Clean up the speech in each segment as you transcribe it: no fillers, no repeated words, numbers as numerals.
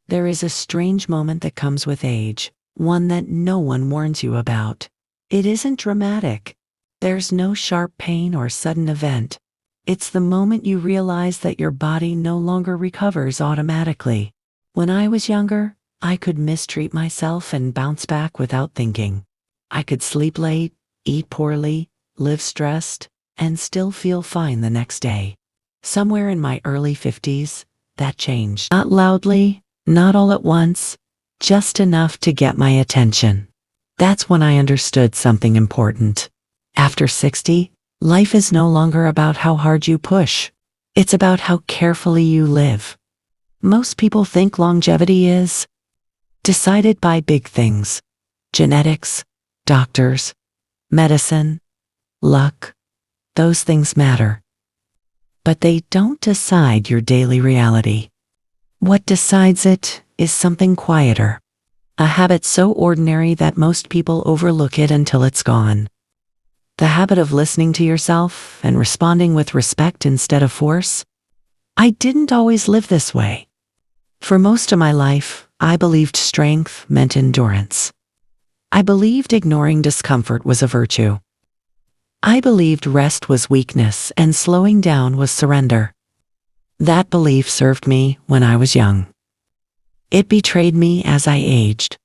There is a strange moment that comes with age, one that no one warns you about. It isn't dramatic. There's no sharp pain or sudden event. It's the moment you realize that your body no longer recovers automatically. When I was younger, I could mistreat myself and bounce back without thinking. I could sleep late, eat poorly, live stressed, and still feel fine the next day. Somewhere in my early 50s, that changed. Not loudly, not all at once, just enough to get my attention. That's when I understood something important. After 60, life is no longer about how hard you push. It's about how carefully you live. Most people think longevity is decided by big things: genetics, doctors, medicine, luck. Those things matter. But they don't decide your daily reality. What decides it is something quieter. A habit so ordinary that most people overlook it until it's gone. The habit of listening to yourself and responding with respect instead of force. I didn't always live this way. For most of my life, I believed strength meant endurance. I believed ignoring discomfort was a virtue. I believed rest was weakness and slowing down was surrender. That belief served me when I was young. It betrayed me as I aged.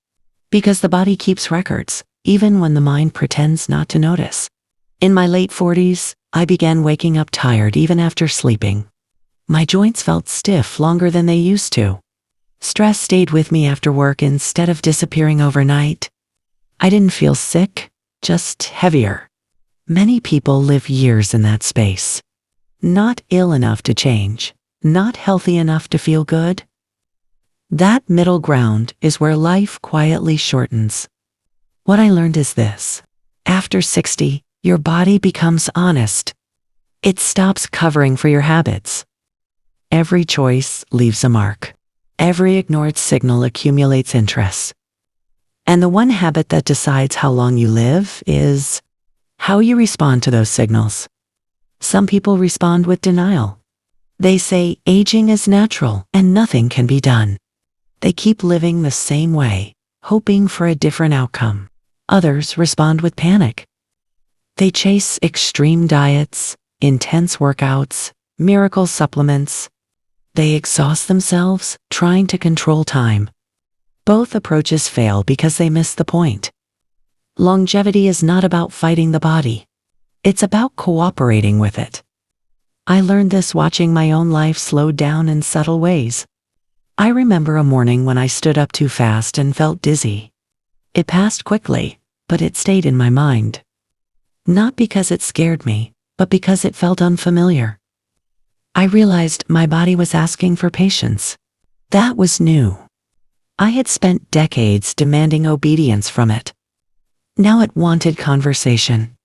Because the body keeps records, even when the mind pretends not to notice. In my late 40s, I began waking up tired even after sleeping. My joints felt stiff longer than they used to. Stress stayed with me after work instead of disappearing overnight. I didn't feel sick, just heavier. Many people live years in that space. Not ill enough to change, not healthy enough to feel good. That middle ground is where life quietly shortens. What I learned is this: after 60, your body becomes honest. It stops covering for your habits. Every choice leaves a mark. Every ignored signal accumulates interest. And the one habit that decides how long you live is how you respond to those signals. Some people respond with denial. They say aging is natural and nothing can be done. They keep living the same way, hoping for a different outcome. Others respond with panic. They chase extreme diets, intense workouts, miracle supplements. They exhaust themselves trying to control time. Both approaches fail because they miss the point. Longevity is not about fighting the body. It's about cooperating with it. I learned this watching my own life slow down in subtle ways. I remember a morning when I stood up too fast and felt dizzy. It passed quickly, but it stayed in my mind. Not because it scared me, but because it felt unfamiliar. I realized my body was asking for patience. That was new. I had spent decades demanding obedience from it. Now it wanted conversation.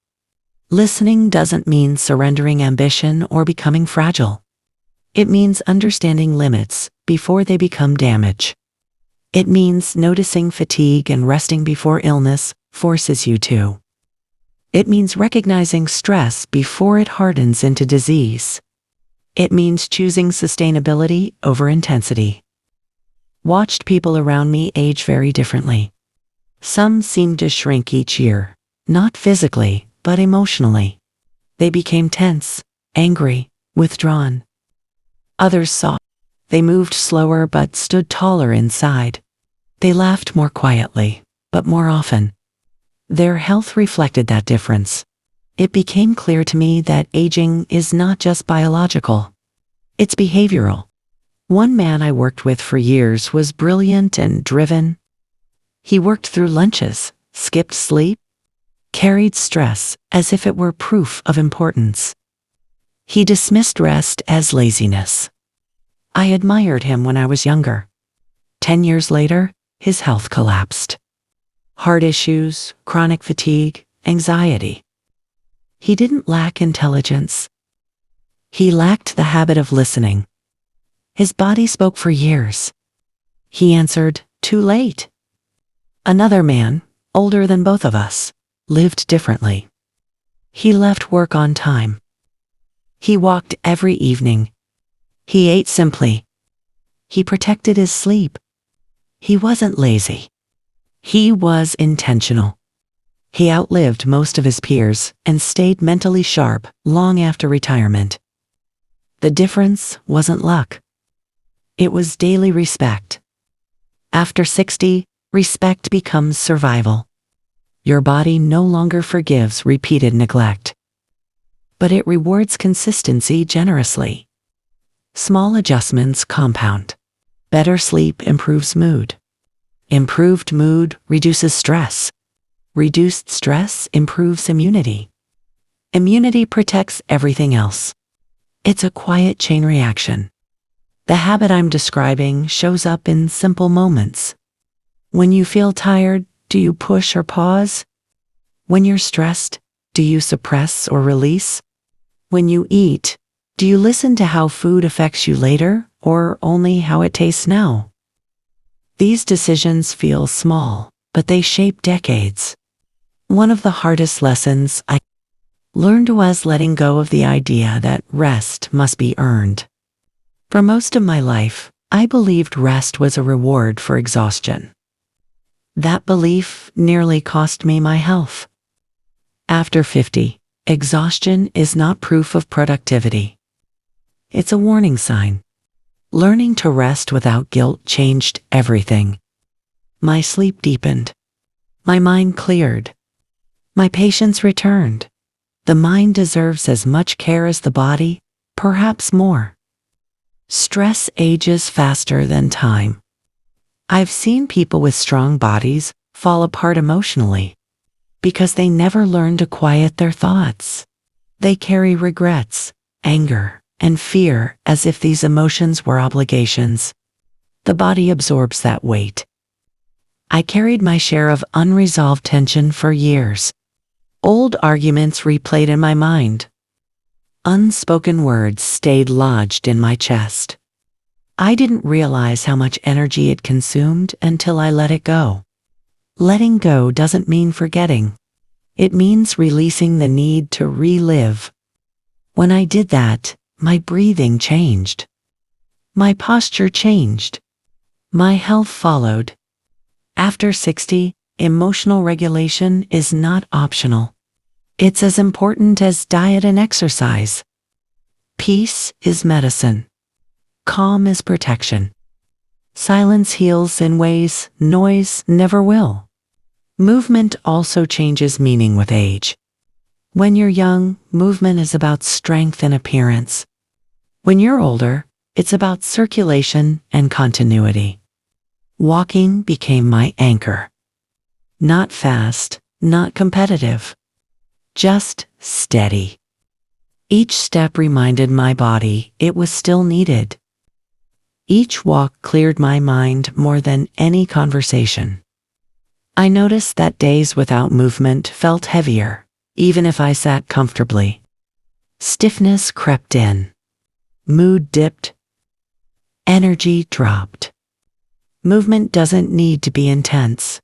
Listening doesn't mean surrendering ambition or becoming fragile. It means understanding limits before they become damage. It means noticing fatigue and resting before illness forces you to. It means recognizing stress before it hardens into disease. It means choosing sustainability over intensity. Watched people around me age very differently. Some seemed to shrink each year, not physically, but emotionally. They became tense, angry, withdrawn. Others saw. They moved slower but stood taller inside. They laughed more quietly, but more often. Their health reflected that difference. It became clear to me that aging is not just biological. It's behavioral. One man I worked with for years was brilliant and driven. He worked through lunches, skipped sleep, carried stress as if it were proof of importance. He dismissed rest as laziness. I admired him when I was younger. 10 years later, his health collapsed. Heart issues, chronic fatigue, anxiety. He didn't lack intelligence. He lacked the habit of listening. His body spoke for years. He answered, too late. Another man, older than both of us, lived differently. He left work on time. He walked every evening. He ate simply. He protected his sleep. He wasn't lazy. He was intentional. He outlived most of his peers and stayed mentally sharp long after retirement. The difference wasn't luck. It was daily respect. After 60, respect becomes survival. Your body no longer forgives repeated neglect, but it rewards consistency generously. Small adjustments compound. Better sleep improves mood. Improved mood reduces stress. Reduced stress improves immunity. Immunity protects everything else. It's a quiet chain reaction. The habit I'm describing shows up in simple moments. When you feel tired, do you push or pause? When you're stressed, do you suppress or release? When you eat, do you listen to how food affects you later or only how it tastes now? These decisions feel small, but they shape decades. One of the hardest lessons I learned was letting go of the idea that rest must be earned. For most of my life, I believed rest was a reward for exhaustion. That belief nearly cost me my health. After 50, exhaustion is not proof of productivity. It's a warning sign. Learning to rest without guilt changed everything. My sleep deepened. My mind cleared. My patience returned. The mind deserves as much care as the body, perhaps more. Stress ages faster than time. I've seen people with strong bodies fall apart emotionally because they never learn to quiet their thoughts. They carry regrets, anger, and fear as if these emotions were obligations. The body absorbs that weight. I carried my share of unresolved tension for years. Old arguments replayed in my mind. Unspoken words stayed lodged in my chest. I didn't realize how much energy it consumed until I let it go. Letting go doesn't mean forgetting. It means releasing the need to relive. When I did that, my breathing changed. My posture changed. My health followed. After 60, emotional regulation is not optional. It's as important as diet and exercise. Peace is medicine. Calm is protection. Silence heals in ways noise never will. Movement also changes meaning with age. When you're young, movement is about strength and appearance. When you're older, it's about circulation and continuity. Walking became my anchor. Not fast, not competitive. Just steady. Each step reminded my body it was still needed. Each walk cleared my mind more than any conversation. I noticed that days without movement felt heavier, even if I sat comfortably. Stiffness crept in. Mood dipped. Energy dropped. Movement doesn't need to be intense.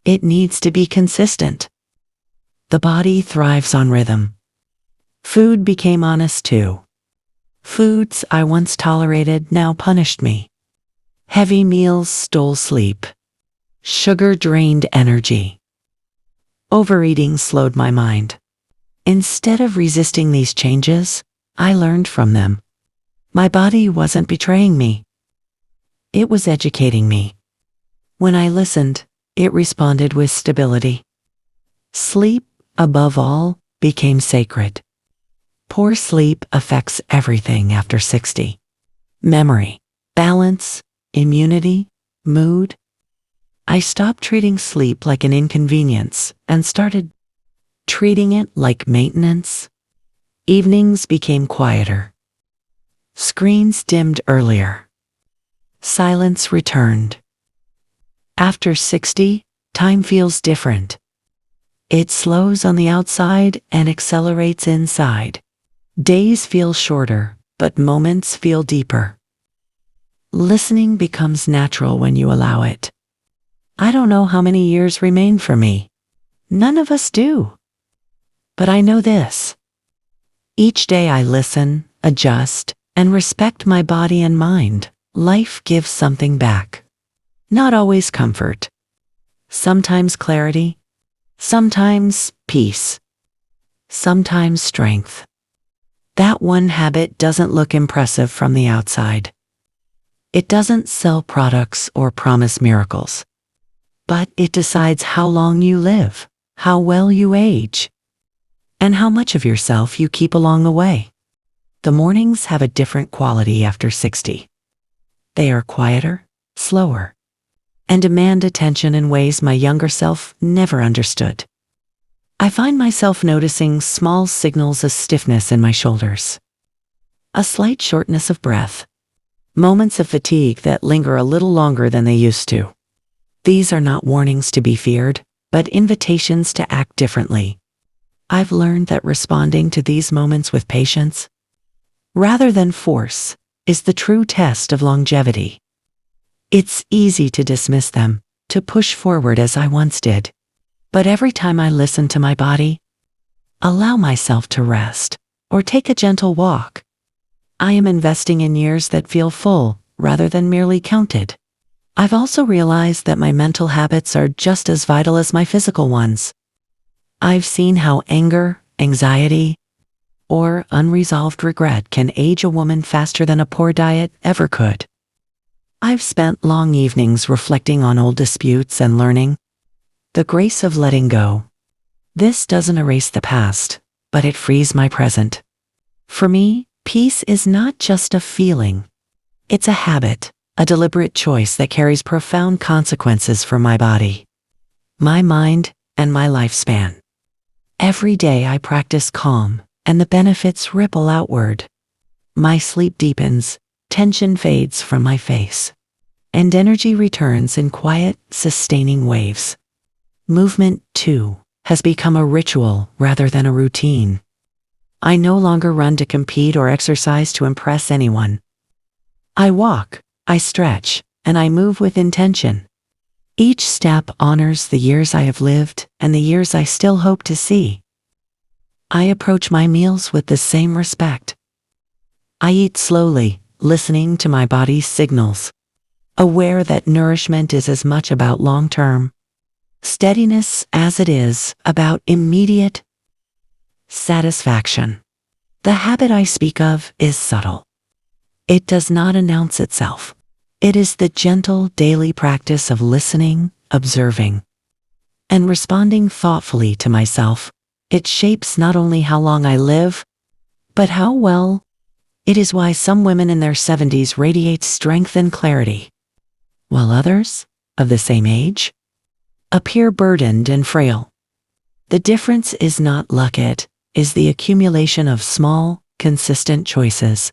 It needs to be consistent. The body thrives on rhythm. Food became honest too. Foods I once tolerated now punished me. Heavy meals stole sleep. Sugar drained energy. Overeating slowed my mind. Instead of resisting these changes, I learned from them. My body wasn't betraying me. It was educating me. When I listened, it responded with stability. Sleep, above all, became sacred. Poor sleep affects everything after 60. Memory, balance, immunity, mood. I stopped treating sleep like an inconvenience and started treating it like maintenance. Evenings became quieter. Screens dimmed earlier. Silence returned. After 60, time feels different. It slows on the outside and accelerates inside. Days feel shorter, but moments feel deeper. Listening becomes natural when you allow it. I don't know how many years remain for me. None of us do. But I know this. Each day I listen, adjust, and respect my body and mind, life gives something back. Not always comfort. Sometimes clarity. Sometimes peace. Sometimes strength. That one habit doesn't look impressive from the outside. It doesn't sell products or promise miracles. But it decides how long you live, how well you age, and how much of yourself you keep along the way. The mornings have a different quality after 60. They are quieter, slower, and demand attention in ways my younger self never understood. I find myself noticing small signals of stiffness in my shoulders, a slight shortness of breath, moments of fatigue that linger a little longer than they used to. These are not warnings to be feared, but invitations to act differently. I've learned that responding to these moments with patience, rather than force, is the true test of longevity. It's easy to dismiss them, to push forward as I once did. But every time I listen to my body, allow myself to rest, or take a gentle walk, I am investing in years that feel full, rather than merely counted. I've also realized that my mental habits are just as vital as my physical ones. I've seen how anger, anxiety, or unresolved regret can age a woman faster than a poor diet ever could. I've spent long evenings reflecting on old disputes and learning the grace of letting go. This doesn't erase the past, but it frees my present. For me, peace is not just a feeling. It's a habit, a deliberate choice that carries profound consequences for my body, my mind, and my lifespan. Every day I practice calm, and the benefits ripple outward. My sleep deepens, tension fades from my face, and energy returns in quiet, sustaining waves. Movement, too, has become a ritual rather than a routine. I no longer run to compete or exercise to impress anyone. I walk, I stretch, and I move with intention. Each step honors the years I have lived and the years I still hope to see. I approach my meals with the same respect. I eat slowly, listening to my body's signals, aware that nourishment is as much about long-term steadiness as it is about immediate satisfaction. The habit I speak of is subtle. It does not announce itself. It is the gentle daily practice of listening, observing, and responding thoughtfully to myself. It shapes not only how long I live, but how well. It is why some women in their 70s radiate strength and clarity, while others, of the same age, appear burdened and frail. The difference is not luck, it is the accumulation of small, consistent choices.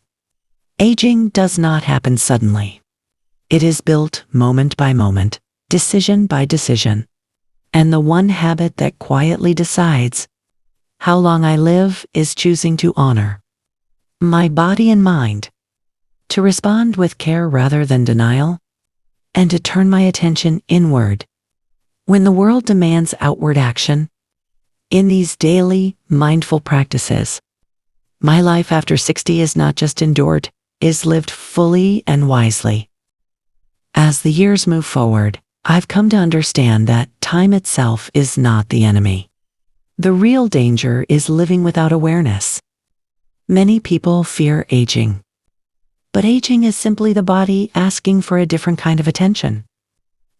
Aging does not happen suddenly. It is built moment by moment, decision by decision. And the one habit that quietly decides how long I live is choosing to honor my body and mind, to respond with care rather than denial, and to turn my attention inward when the world demands outward action. In these daily, mindful practices, my life after 60 is not just endured, is lived fully and wisely. As the years move forward, I've come to understand that time itself is not the enemy. The real danger is living without awareness. Many people fear aging, but aging is simply the body asking for a different kind of attention.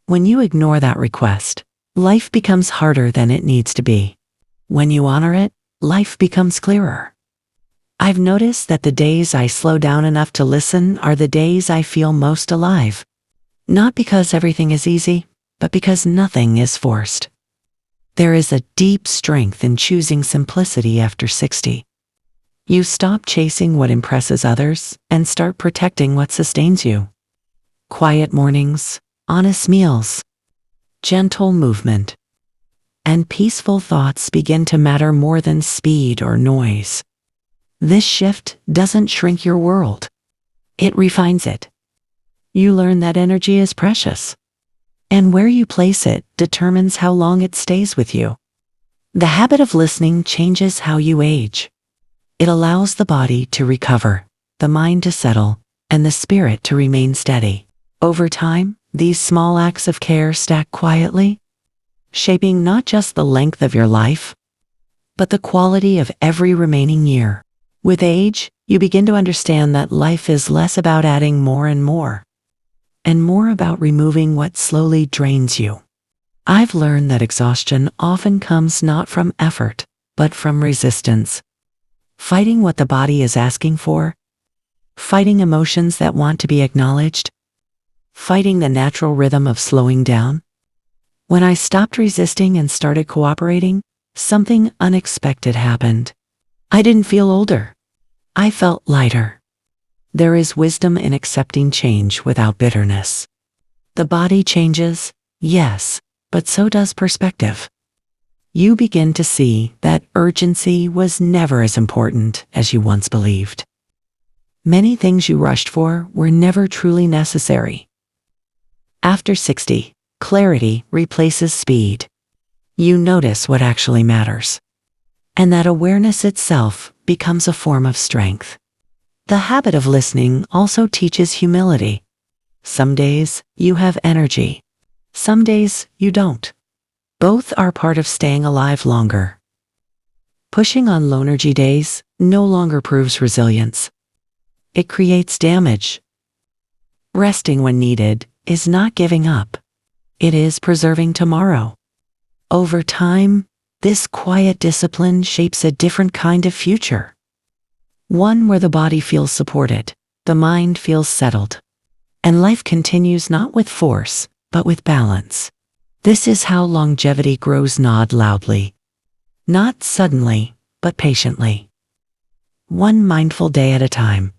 When you ignore that request, life becomes harder than it needs to be. When you honor it, life becomes clearer. I've noticed that the days I slow down enough to listen are the days I feel most alive. Not because everything is easy, but because nothing is forced. There is a deep strength in choosing simplicity after 60. You stop chasing what impresses others and start protecting what sustains you. Quiet mornings, honest meals, gentle movement, and peaceful thoughts begin to matter more than speed or noise. This shift doesn't shrink your world. It refines it. You learn that energy is precious, and where you place it determines how long it stays with you. The habit of listening changes how you age. It allows the body to recover, the mind to settle, and the spirit to remain steady. Over time, These small acts of care stack quietly, shaping not just the length of your life, but the quality of every remaining year. With age, you begin to understand that life is less about adding more and more about removing what slowly drains you. I've learned that exhaustion often comes not from effort, but from resistance. Fighting what the body is asking for, fighting emotions that want to be acknowledged, fighting the natural rhythm of slowing down. When I stopped resisting and started cooperating, something unexpected happened. I didn't feel older. I felt lighter. There is wisdom in accepting change without bitterness. The body changes, yes, but so does perspective. You begin to see that urgency was never as important as you once believed. Many things you rushed for were never truly necessary. After 60, clarity replaces speed. You notice what actually matters. And that awareness itself becomes a form of strength. The habit of listening also teaches humility. Some days you have energy. Some days you don't. Both are part of staying alive longer. Pushing on low-energy days no longer proves resilience. It creates damage. Resting when needed is not giving up. It is preserving tomorrow. Over time, this quiet discipline shapes a different kind of future. One where the body feels supported, the mind feels settled, and life continues not with force, but with balance. This is how longevity grows not loudly, not suddenly, but patiently. One mindful day at a time.